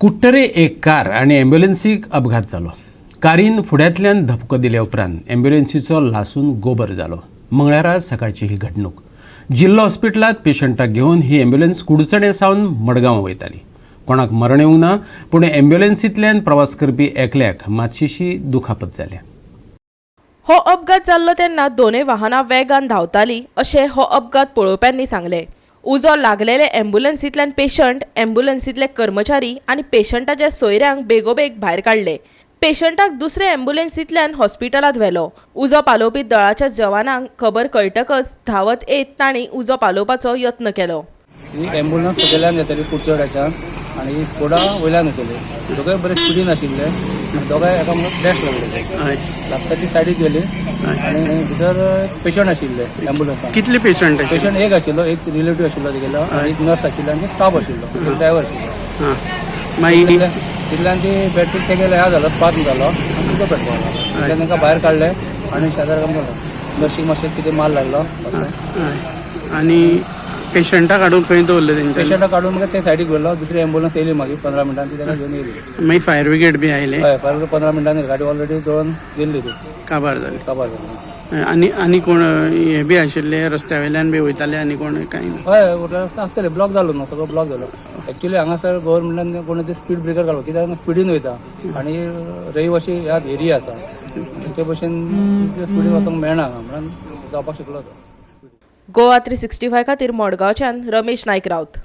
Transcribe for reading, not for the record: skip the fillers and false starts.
कुट्टरे एक कार आणि ॲम्ब्युलन्सीक अपघात जालो. कारीन फुड्यांतल्यान धपको दिले उपरांत ॲम्ब्युलन्सीचो लासून गोबर जालो. मंगळारा सकाळची ही घडणूक. जिल्लो हॉस्पिटलात पेशंटाक घेवन ही ॲम्ब्युलन्स कुडचडे सावन मडगांव वयताली. कोणाक मरण येवंक ना, पूण ॲम्ब्युलन्सींतल्यान प्रवास करपी एकल्याक मातशीशी दुखापत जाल्या. हो अपघात जाल्लो तेन्ना दोनूय वाहनां वेगान धांवतालीं अशें हो अपघात पळोवप्यांनी सांगलें. उजो लागलेले ॲम्ब्युलन्सींतल्यान पेशंट, ॲम्ब्युलन्सींतले कर्मचारी आनी पेशंटाच्या सोयऱ्यांक बेगोबेग भायर काडले. पेशंटाक दुसरे ॲम्ब्युलन्सींतल्यान हॉस्पिटलांत व्हेलो. उजो पालोवपी दळाच्या जवानांक खबर कळटकच धांवत येत तांणी उजो पालोवपाचो यत्न केलो. ही ॲम्ब्युलन्स सकयल्यान येताली कुडचड्याच्यान आनी स्कोडा वयल्यान येतली. दोगांय बरे स्पिडीन आशिल्ले आनी दोगांय एकामेकांक क्रॅश लागले. लागता ती सायडीक गेली आनी भितर पेशंट आशिल्ले ॲम्ब्युलन्सान. कितले पेशंट पेशंट एक आशिल्लो, एक रिलेटिव्ह आशिल्लो तेगेलो आनी एक नर्स आशिल्लो आनी स्टाफ आशिल्लो, ड्रायव्हर आशिल्लो. मागीर तितल्यान ती बॅटरी तेगेलो ह्या जालो, पास जालो आनी तुका पेटलो. तांकां भायर काडले आनी शेजाऱ्याक गेलो. नर्शीक मातशें कितें माल लागलो. आनी पेशंटाक हाडून खंय दवरले तेंचे? पेशंटाक काडून मागीर ते सायडीक व्हेलो. दुसरी ॲम्ब्युलन्स येयली मागीर 15 मिनटांनी ती ताका घेवन येयली. मागीर फायर ब्रिगेड बी आयले. हय, 15 मिनटांनी गाडी ऑलरेडी दळून गेल्ली ती काबार जाली. काबार जाली. आनी कोण हे बी आशिल्ले रस्त्या वयल्यान बी वयताले आनी कोण काय ना? हय, रस्तो आसतले, ब्लॉक जालो न्हू, सगळो ब्लॉक जालो. एक्चुअली हांगासर गव्हर्मेंटान कोण ते स्पीड ब्रेकर घालो, कित्याक स्पिडीन वयता आनी रहिवाशी ह्या एरिया आसा, ते भशेन स्पिडीन वचूंक मेळना म्हणून जावपाक शकलो तो. गोवा 365 खातीर मडगांवच्यान रमेश नायक रावत.